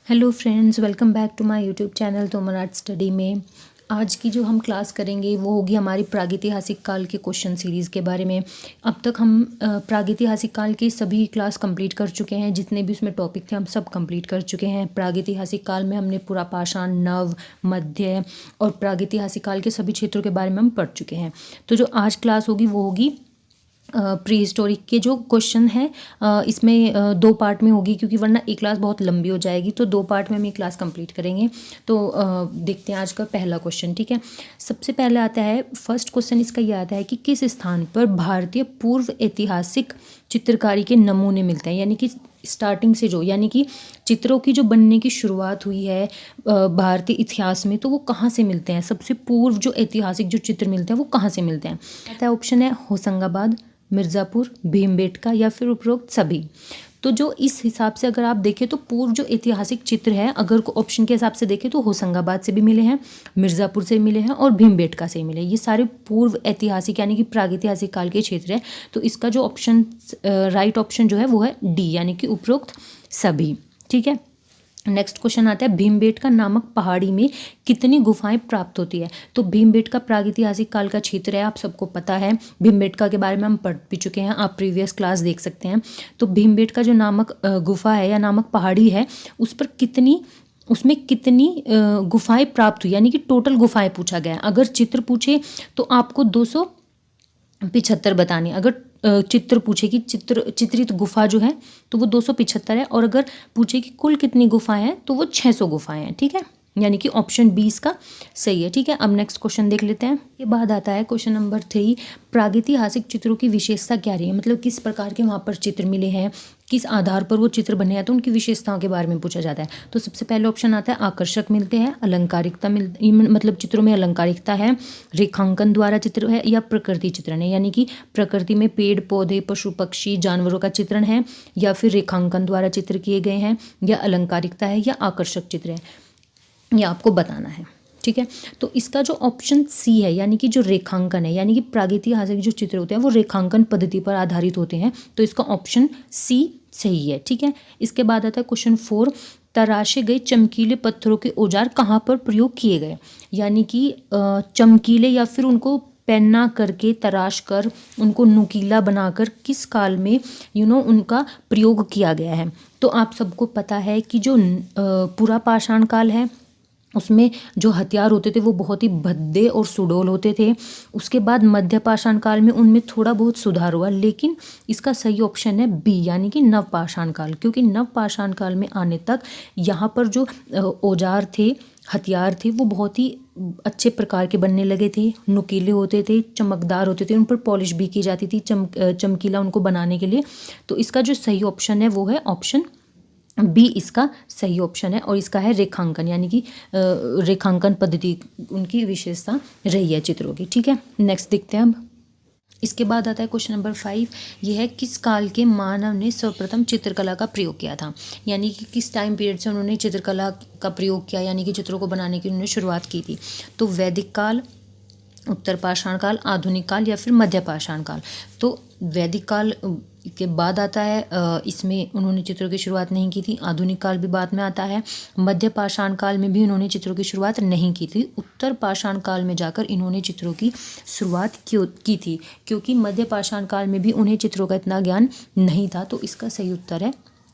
Hello friends, welcome back to my YouTube channel Tomar art study में। आज की जो हम क्लास करेंगे वो होगी हमारी प्रागैतिहासिक काल के क्वेश्चन सीरीज़ के बारे में। अब तक हम प्रागैतिहासिक काल के सभी क्लास कंप्लीट कर चुके हैं, जितने भी उसमें टॉपिक थे हम सब कंप्लीट कर चुके हैं। प्रागैतिहासिक काल में हमने पूरा पाषाण, नव, मध्य और प्रागैतिहासिक काल के सभी क्षेत्रों के बारे में हम पढ़ चुके हैं। तो जो आज क्लास होगी वो होगी प्री हिस्टोरिक के जो क्वेश्चन है, इसमें दो पार्ट में होगी, क्योंकि वरना एक क्लास बहुत लंबी हो जाएगी। तो दो पार्ट में हम ये क्लास कंप्लीट करेंगे। तो देखते हैं आज का पहला क्वेश्चन। ठीक है, सबसे पहले आता है, फर्स्ट क्वेश्चन इसका ये आता है कि किस स्थान पर भारतीय पूर्व ऐतिहासिक चित्रकारी के नमूने मिलते हैं। यानी कि स्टार्टिंग से जो, यानी कि चित्रों की जो बनने की शुरुआत हुई है भारतीय इतिहास में, तो वो कहाँ से मिलते हैं। सबसे पूर्व जो ऐतिहासिक जो चित्र मिलते हैं वो कहाँ से मिलते हैं। आता है ऑप्शन है होशंगाबाद, मिर्ज़ापुर, भीमबेटका या फिर उपरोक्त सभी। तो जो इस हिसाब से अगर आप देखें तो पूर्व जो ऐतिहासिक चित्र है, अगर ऑप्शन के हिसाब से देखें तो होशंगाबाद से भी मिले हैं, मिर्ज़ापुर से मिले हैं और भीमबेटका से मिले। ये सारे पूर्व ऐतिहासिक यानी कि प्रागैतिहासिक काल के क्षेत्र है। तो इसका जो ऑप्शन राइट ऑप्शन जो है वो है डी, यानी कि उपरोक्त सभी। ठीक है, नेक्स्ट क्वेश्चन आता है, भीमबेटका नामक पहाड़ी में कितनी गुफाएं प्राप्त होती है। तो भीमबेटका प्रागैतिहासिक काल का क्षेत्र है, आप सबको पता है। भीमबेटका के बारे में हम पढ़ भी चुके हैं, आप प्रीवियस क्लास देख सकते हैं। तो भीमबेटका जो नामक गुफा है या नामक पहाड़ी है, उस पर उसमें कितनी गुफाएं प्राप्त हुई, यानी कि टोटल गुफाएं पूछा गया है। अगर चित्र पूछे तो आपको 275 बतानी। अगर चित्र पूछे कि चित्रित गुफा जो है तो वो 275 है, और अगर पूछे कि कुल कितनी गुफाएं हैं तो वो 600 गुफाएं हैं। ठीक है, यानी कि ऑप्शन 20 का सही है। ठीक है, अब नेक्स्ट क्वेश्चन देख लेते हैं। के बाद आता है क्वेश्चन नंबर 3, प्रागैतिहासिक चित्रों की विशेषता क्या रही है। मतलब किस प्रकार के वहाँ पर चित्र मिले हैं, किस आधार पर वो चित्र बने हैं, तो उनकी विशेषताओं के बारे में पूछा जाता है। तो सबसे पहले ऑप्शन आता है आकर्षक मिलते हैं, अलंकारिकता मतलब चित्रों में अलंकारिकता है, रेखांकन द्वारा चित्र है, या प्रकृति चित्रण है। यानी कि प्रकृति में पेड़ पौधे, पशु पक्षी, जानवरों का चित्रण है, या फिर रेखांकन द्वारा चित्र किए गए हैं, या अलंकारिकता है, या आकर्षक चित्र है, ये आपको बताना है। ठीक है, तो इसका जो ऑप्शन सी है, यानी कि जो रेखांकन है, यानी कि प्रागैतिहासिक जो चित्र होते हैं वो रेखांकन पद्धति पर आधारित होते हैं। तो इसका ऑप्शन सी सही है। ठीक है, इसके बाद आता है क्वेश्चन 4, तराशे गए चमकीले पत्थरों के औजार कहाँ पर प्रयोग किए गए। यानी कि चमकीले या फिर उनको पेन्ना करके, तराश कर, उनको नुकीला बनाकर किस काल में उनका प्रयोग किया गया है। तो आप सबको पता है कि जो पूरा पाषाण काल है उसमें जो हथियार होते थे वो बहुत ही भद्दे और सुडौल होते थे। उसके बाद मध्य पाषाण काल में उनमें थोड़ा बहुत सुधार हुआ, लेकिन इसका सही ऑप्शन है बी, यानी कि नव पाषाण काल। क्योंकि नव पाषाण काल में आने तक यहाँ पर जो औजार थे, हथियार थे, वो बहुत ही अच्छे प्रकार के बनने लगे थे, नुकीले होते थे, चमकदार होते थे, उन पर पॉलिश भी की जाती थी चमकीला उनको बनाने के लिए। तो इसका जो सही ऑप्शन है वो है ऑप्शन बी, इसका सही ऑप्शन है। और इसका है रेखांकन, यानी कि रेखांकन पद्धति उनकी विशेषता रही है चित्रों की। ठीक है, नेक्स्ट देखते हैं अब। इसके बाद आता है क्वेश्चन नंबर 5, यह है किस काल के मानव ने सर्वप्रथम चित्रकला का प्रयोग किया था। यानी कि किस टाइम पीरियड से उन्होंने चित्रकला का प्रयोग किया, यानी कि चित्रों को बनाने की उन्होंने शुरुआत की थी। तो वैदिक काल, उत्तर पाषाण काल, आधुनिक काल, या फिर मध्य पाषाण काल। तो वैदिक काल के बाद आता है, इसमें उन्होंने चित्रों की शुरुआत नहीं की थी। आधुनिक काल भी बाद में आता है। मध्य पाषाण काल में भी उन्होंने चित्रों की शुरुआत नहीं की थी। उत्तर पाषाण काल में जाकर इन्होंने चित्रों की शुरुआत की थी, क्योंकि मध्य पाषाण काल में भी उन्हें चित्रों का इतना ज्ञान नहीं था। तो इसका सही उत्तर है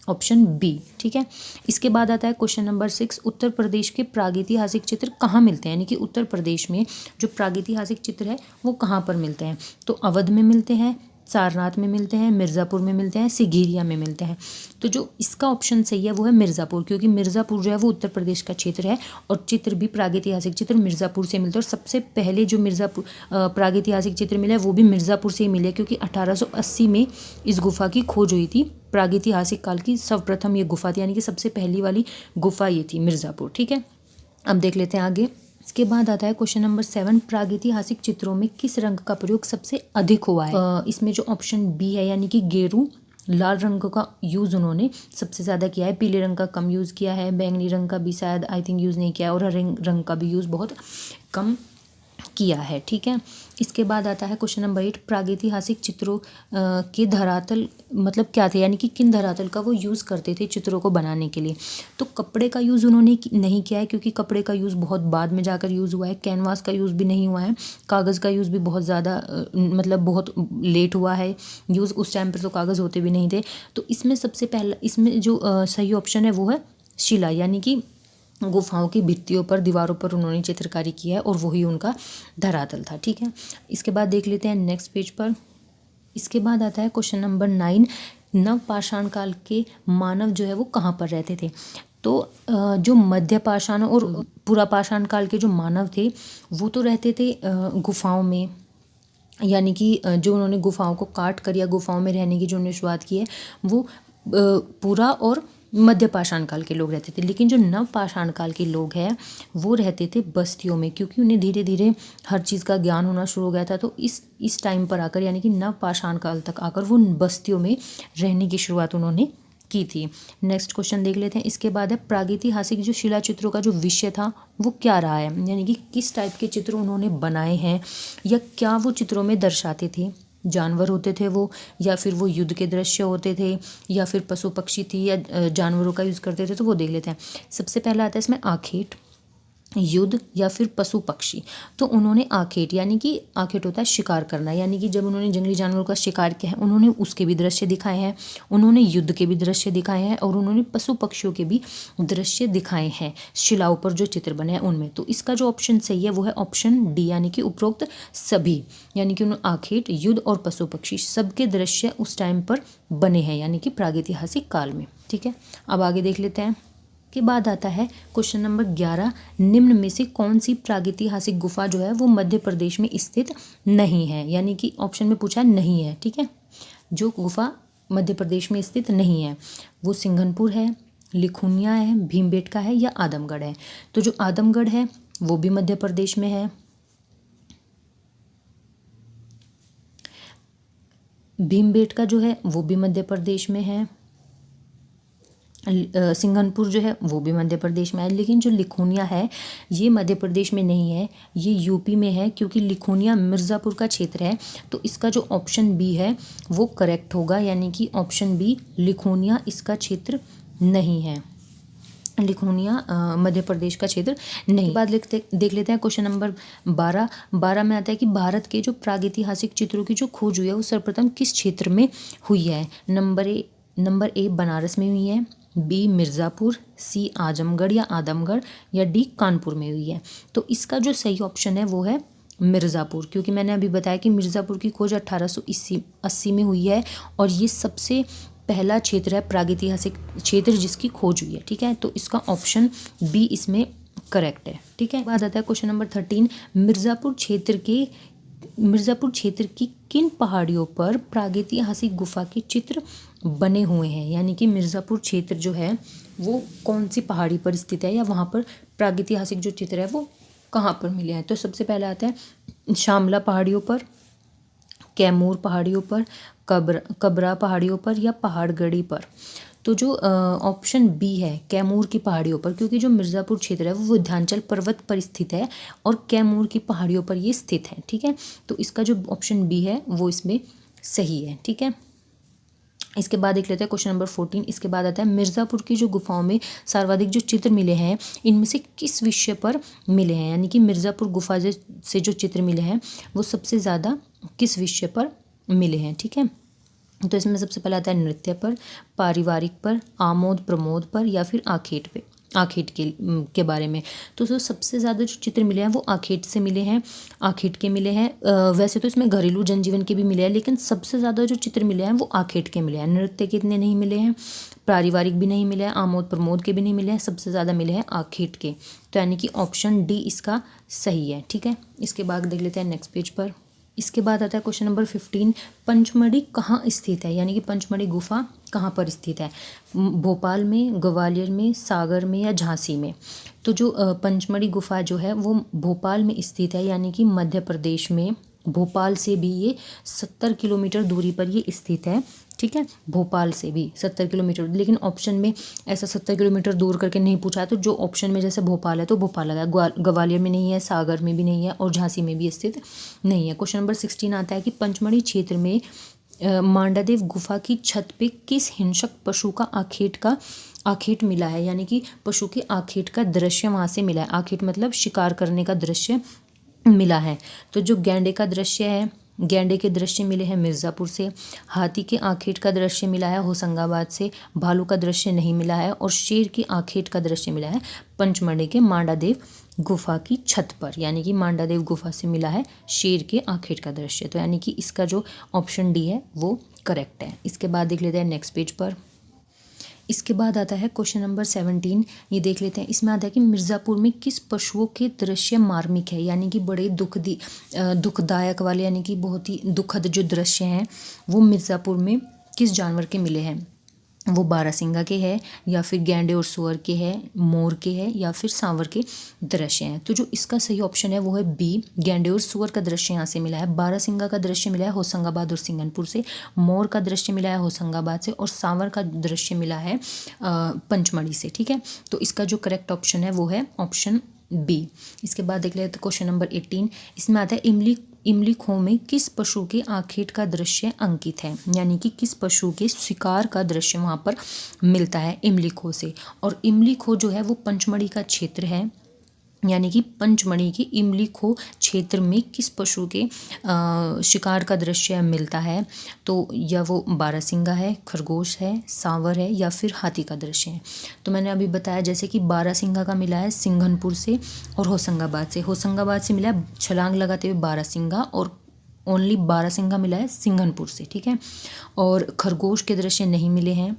ऑप्शन बी। ठीक है, इसके बाद आता है क्वेश्चन नंबर 6, उत्तर प्रदेश के प्रागैतिहासिक चित्र कहाँ मिलते हैं। यानी कि उत्तर प्रदेश में जो प्रागैतिहासिक चित्र है वो कहाँ पर मिलते हैं। तो अवध में मिलते हैं, सारनाथ में मिलते हैं, मिर्ज़ापुर में मिलते हैं, सिगीरिया में मिलते हैं। तो जो इसका ऑप्शन सही है वो है मिर्ज़ापुर, क्योंकि मिर्ज़ापुर जो है वो उत्तर प्रदेश का क्षेत्र है, और चित्र भी प्रागैतिहासिक चित्र मिर्ज़ापुर से मिलते हैं। और सबसे पहले जो मिर्ज़ापुर प्रागैतिहासिक चित्र मिले वो भी मिर्ज़ापुर से ही मिले, क्योंकि 1880 में इस गुफा की खोज हुई थी। प्रागैतिहासिक काल की सर्वप्रथम ये गुफा थी, यानी कि सबसे पहली वाली गुफा ये थी मिर्ज़ापुर। ठीक है, अब देख लेते हैं आगे। इसके बाद आता है क्वेश्चन नंबर 7, प्रागैतिहासिक चित्रों में किस रंग का प्रयोग सबसे अधिक हुआ है। इसमें जो ऑप्शन बी है, यानी कि गेरू, लाल रंग का यूज़ उन्होंने सबसे ज़्यादा किया है, पीले रंग का कम यूज़ किया है, बैंगनी रंग का भी शायद आई थिंक यूज़ नहीं किया है, और हरे रंग का भी यूज़ बहुत कम किया है। ठीक है, इसके बाद आता है क्वेश्चन नंबर 8, प्रागैतिहासिक चित्रों के धरातल मतलब क्या थे, यानी कि किन धरातल का वो यूज़ करते थे चित्रों को बनाने के लिए। तो कपड़े का यूज़ उन्होंने नहीं किया है, क्योंकि कपड़े का यूज़ बहुत बाद में जाकर यूज़ हुआ है। कैनवास का यूज़ भी नहीं हुआ है। कागज़ का यूज़ भी बहुत ज़्यादा मतलब बहुत लेट हुआ है यूज़। उस टाइम पर तो कागज़ होते भी नहीं थे। तो इसमें सबसे पहला, इसमें जो सही ऑप्शन है वो है शिला, यानी कि गुफाओं की भित्तियों पर, दीवारों पर उन्होंने चित्रकारी की है और वही उनका धरातल था। ठीक है, इसके बाद देख लेते हैं नेक्स्ट पेज पर। इसके बाद आता है क्वेश्चन नंबर 9, नवपाषाण काल के मानव जो है वो कहाँ पर रहते थे। तो जो मध्य पाषाण और पुरापाषाण काल के जो मानव थे वो तो रहते थे गुफाओं में, यानी कि जो उन्होंने गुफाओं को काट कर या गुफाओं में रहने की जो उन्होंने शुरुआत की है वो पूरा और मध्य पाषाण काल के लोग रहते थे। लेकिन जो नव पाषाण काल के लोग हैं वो रहते थे बस्तियों में, क्योंकि उन्हें धीरे धीरे हर चीज़ का ज्ञान होना शुरू हो गया था। तो इस टाइम पर आकर, यानी कि नव पाषाण काल तक आकर वो बस्तियों में रहने की शुरुआत उन्होंने की थी। नेक्स्ट क्वेश्चन देख लेते हैं। इसके बाद है प्रागैतिहासिक जो शिला चित्रों का जो विषय था वो क्या रहा है, यानी कि किस टाइप के चित्र उन्होंने बनाए हैं या क्या वो चित्रों में दर्शाते थे। जानवर होते थे वो, या फिर वो युद्ध के दृश्य होते थे, या फिर पशु पक्षी थी, या जानवरों का यूज़ करते थे। तो वो देख लेते हैं। सबसे पहला आता है इसमें आखेट, युद्ध या फिर पशु पक्षी। तो उन्होंने आखेट, यानी कि आखेट होता है शिकार करना, यानी कि जब उन्होंने जंगली जानवरों का शिकार किया है उन्होंने उसके भी दृश्य दिखाए हैं, उन्होंने युद्ध के भी दृश्य दिखाए हैं और उन्होंने पशु पक्षियों के भी दृश्य दिखाए हैं शिलाओं पर जो चित्र बने हैं उनमें। तो इसका जो ऑप्शन सही है वो है ऑप्शन डी, यानी कि उपरोक्त सभी, यानी कि उन्होंने आखेट, युद्ध और पशु पक्षी सबके दृश्य उस टाइम पर बने हैं, यानी कि प्रागैतिहासिक काल में। ठीक है, अब आगे देख लेते हैं। के बाद आता है क्वेश्चन नंबर 11, निम्न में से कौन सी प्रागैतिहासिक गुफा जो है वो मध्य प्रदेश में स्थित नहीं है, यानी कि ऑप्शन में पूछा नहीं है। ठीक है, जो गुफा मध्य प्रदेश में स्थित नहीं है वो सिंघनपुर है, लिखुनिया है, भीमबेटका है या आदमगढ़ है। तो जो आदमगढ़ है वो भी मध्य प्रदेश में है, भीमबेटका जो है वो भी मध्य प्रदेश में है, सिंघनपुर जो है वो भी मध्य प्रदेश में है। लेकिन जो लिखुनिया है ये मध्य प्रदेश में नहीं है, ये यूपी में है, क्योंकि लिखुनिया मिर्ज़ापुर का क्षेत्र है। तो इसका जो ऑप्शन बी है वो करेक्ट होगा, यानी कि ऑप्शन बी लिखुनिया इसका क्षेत्र नहीं है। लिखुनिया मध्य प्रदेश का क्षेत्र नहीं। बाद देख लेते हैं क्वेश्चन नंबर 12 में आता है कि भारत के जो प्रागैतिहासिक चित्रों की जो खोज हुई है वो सर्वप्रथम किस क्षेत्र में हुई है। नंबर ए बनारस में हुई है, बी मिर्ज़ापुर, सी आजमगढ़ या आदमगढ़, या डी कानपुर में हुई है। तो इसका जो सही ऑप्शन है वो है मिर्ज़ापुर, क्योंकि मैंने अभी बताया कि मिर्ज़ापुर की खोज 1880 में हुई है और ये सबसे पहला क्षेत्र है प्रागैतिहासिक क्षेत्र जिसकी खोज हुई है। ठीक है, तो इसका ऑप्शन बी इसमें करेक्ट है। ठीक है, बाद आता है क्वेश्चन नंबर 13, मिर्ज़ापुर क्षेत्र की किन पहाड़ियों पर प्रागैतिहासिक गुफा के चित्र बने हुए हैं, यानी कि मिर्ज़ापुर क्षेत्र जो है वो कौन सी पहाड़ी पर स्थित है या वहाँ पर प्रागैतिहासिक जो चित्र है वो कहाँ पर मिले हैं। तो सबसे पहला आता है शामला पहाड़ियों पर, कैमूर पहाड़ियों पर, कबरा पहाड़ियों पर या पहाड़गढ़ी पर। तो जो ऑप्शन बी है कैमूर की पहाड़ियों पर, क्योंकि जो मिर्ज़ापुर क्षेत्र है वो विंध्याचल पर्वत पर स्थित है और कैमूर की पहाड़ियों पर ये स्थित है। ठीक है, तो इसका जो ऑप्शन बी है वो इसमें सही है। ठीक है, इसके बाद देख लेते हैं क्वेश्चन नंबर 14। इसके बाद आता है मिर्ज़ापुर की जो गुफाओं में सर्वाधिक जो चित्र मिले हैं इनमें से किस विषय पर मिले हैं, यानी कि मिर्ज़ापुर गुफा से जो चित्र मिले हैं वो सबसे ज़्यादा किस विषय पर मिले हैं। ठीक है, तो इसमें सबसे पहला आता है नृत्य पर, पारिवारिक पर, आमोद प्रमोद पर या फिर आखेट के बारे में। तो जो सबसे ज़्यादा जो चित्र मिले हैं वो आखेट से मिले हैं, आखेट के मिले हैं। वैसे तो इसमें घरेलू जनजीवन के भी मिले हैं, लेकिन सबसे ज़्यादा जो चित्र मिले हैं वो आखेट के मिले हैं। नृत्य के इतने नहीं मिले हैं, पारिवारिक भी नहीं मिले हैं, आमोद प्रमोद के भी नहीं मिले हैं, सबसे ज़्यादा मिले हैं आखेट के। तो यानी कि ऑप्शन डी इसका सही है। ठीक है, इसके बाद देख लेते हैं नेक्स्ट पेज पर। इसके बाद आता है क्वेश्चन नंबर 15, पंचमढ़ी कहाँ स्थित है, यानी कि पंचमढ़ी गुफा कहाँ पर स्थित है। भोपाल में, ग्वालियर में, सागर में या झांसी में। तो जो पंचमढ़ी गुफा जो है वो भोपाल में स्थित है, यानी कि मध्य प्रदेश में भोपाल से भी ये 70 किलोमीटर दूरी पर ये स्थित है, ठीक है, भोपाल से भी 70 किलोमीटर। लेकिन ऑप्शन में ऐसा 70 किलोमीटर दूर करके नहीं पूछा है, तो जो ऑप्शन में जैसे भोपाल है तो भोपाल लगा, ग्वालियर में नहीं है, सागर में भी नहीं है और झांसी में भी स्थित नहीं है। क्वेश्चन नंबर 16 आता है कि पंचमढ़ी क्षेत्र में मांडादेव गुफा की छत पे किस हिंसक पशु का आखेट मिला है, यानी कि पशु के आखेट का दृश्य वहाँ से मिला है। आखेट मतलब शिकार करने का दृश्य मिला है। तो जो गैंडे का दृश्य है, गैंडे के दृश्य मिले हैं मिर्ज़ापुर से, हाथी के आखेट का दृश्य मिला है होशंगाबाद से, भालू का दृश्य नहीं मिला है और शेर की आखेट का दृश्य मिला है पंचमढ़ी के मांडादेव गुफा की छत पर, यानी कि मांडादेव गुफा से मिला है शेर के आखेट का दृश्य। तो यानी कि इसका जो ऑप्शन डी है वो करेक्ट है। इसके बाद देख लेते हैं नेक्स्ट पेज पर। इसके बाद आता है क्वेश्चन नंबर 17, ये देख लेते हैं। इसमें आता है कि मिर्ज़ापुर में किस पशुओं के दृश्य मार्मिक है, यानी कि बड़े दुखदायक वाले, यानी कि बहुत ही दुखद जो दृश्य हैं वो मिर्ज़ापुर में किस जानवर के मिले हैं। वो बारहसिंगा के हैं या फिर गैंडे और सुअर के हैं, मोर के हैं या फिर सांवर के दृश्य हैं। तो जो इसका सही ऑप्शन है वो है बी, गैंडे और सुअर का दृश्य यहाँ से मिला है। बारहसिंगा का दृश्य मिला है होशंगाबाद और सिंगनपुर से, मोर का दृश्य मिला है होशंगाबाद से और सांवर का दृश्य मिला है पंचमढ़ी से, ठीक है। तो इसका जो करेक्ट ऑप्शन है वो है ऑप्शन बी। इसके बाद देख लेते हैं क्वेश्चन नंबर 18। इसमें आता है इमली खो में किस पशु के आखेट का दृश्य अंकित है, यानी कि किस पशु के शिकार का दृश्य वहाँ पर मिलता है इमली खो से। और इमली खो जो है वो पंचमढ़ी का क्षेत्र है, यानी कि पंचमढ़ी के इमली खो क्षेत्र में किस पशु के शिकार का दृश्य मिलता है। तो या वो बारहसिंगा है, खरगोश है, सांवर है या फिर हाथी का दृश्य है। तो मैंने अभी बताया जैसे कि बारहसिंगा का मिला है सिंघनपुर से और होशंगाबाद से मिला है छलांग लगाते हुए बारहसिंगा और ओनली बारहसिंगा मिला है सिंघनपुर से, ठीक है। और खरगोश के दृश्य नहीं मिले हैं।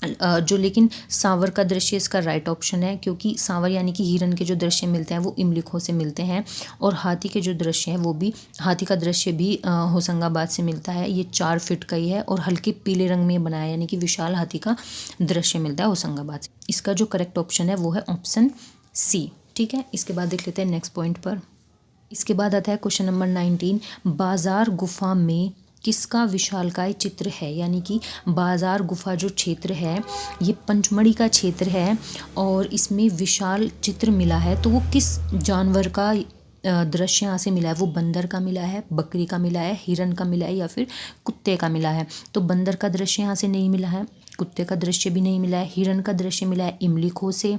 जो लेकिन सांवर का दृश्य इसका राइट ऑप्शन है, क्योंकि सांवर यानी कि हिरन के जो दृश्य मिलते हैं वो इमली खो से मिलते हैं और हाथी के जो दृश्य हैं वो भी, हाथी का दृश्य भी होशंगाबाद से मिलता है। ये 4 फीट का ही है और हल्के पीले रंग में बनाया, यानी कि विशाल हाथी का दृश्य मिलता है होशंगाबाद से। इसका जो करेक्ट ऑप्शन है वो है ऑप्शन सी, ठीक है। इसके बाद देख लेते हैं नेक्स्ट पॉइंट पर। इसके बाद आता है क्वेश्चन नंबर 19, बाजार गुफा में किसका विशालकाय चित्र है, यानी कि बाजार गुफा जो क्षेत्र है ये पंचमढ़ी का क्षेत्र है और इसमें विशाल चित्र मिला है। तो वो किस जानवर का दृश्य यहाँ से मिला है, वो बंदर का मिला है, बकरी का मिला है, हिरन का मिला है या फिर कुत्ते का मिला है। तो बंदर का दृश्य यहाँ से नहीं मिला है, कुत्ते का दृश्य भी नहीं मिला है, हिरन का दृश्य मिला है इमली खो से,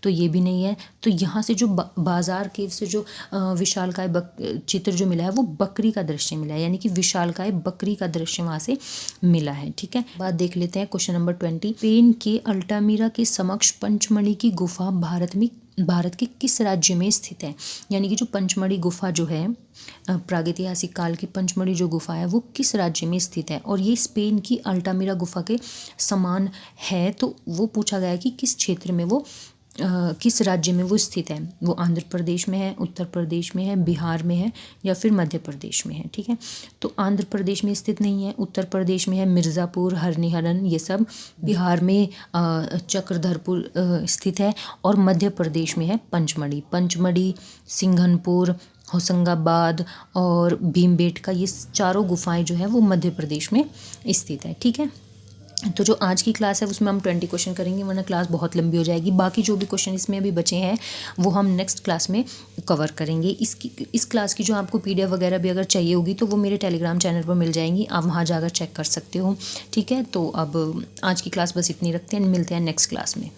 तो ये भी नहीं है। तो यहाँ से जो बाजार केव से जो विशालकाय चित्र जो मिला है वो बकरी का दृश्य मिला है, यानी कि विशालकाय बकरी का दृश्य वहाँ से मिला है, ठीक है। बात देख लेते हैं क्वेश्चन नंबर 20। स्पेन के अल्टामीरा के समक्ष पंचमढ़ी की गुफा भारत के किस राज्य में स्थित है, यानी कि जो पंचमढ़ी गुफा जो है प्रागैतिहासिक काल की पंचमढ़ी जो गुफा है वो किस राज्य में स्थित है। और ये स्पेन की अल्टामीरा गुफा के समान है, तो वो पूछा गया है कि किस क्षेत्र में वो किस राज्य में वो स्थित है। वो आंध्र प्रदेश में है, उत्तर प्रदेश में है, बिहार में है या फिर मध्य प्रदेश में है, ठीक है। तो आंध्र प्रदेश में स्थित नहीं है, उत्तर प्रदेश में है मिर्ज़ापुर, हरनिहरन ये सब, बिहार में चक्रधरपुर स्थित है और मध्य प्रदेश में है पंचमढ़ी, सिंघनपुर, होशंगाबाद और भीमबेटका, ये चारों गुफाएं जो है वो मध्य प्रदेश में स्थित है, ठीक है। तो जो आज की क्लास है उसमें हम 20 क्वेश्चन करेंगे, वरना क्लास बहुत लंबी हो जाएगी। बाकी जो भी क्वेश्चन इसमें अभी बचे हैं वो हम नेक्स्ट क्लास में कवर करेंगे। इस क्लास की जो आपको PDF वगैरह भी अगर चाहिए होगी तो वो मेरे टेलीग्राम चैनल पर मिल जाएंगी, आप वहाँ जाकर चेक कर सकते हो, ठीक है। तो अब आज की क्लास बस इतनी रखते हैं, मिलते हैं नेक्स्ट क्लास में।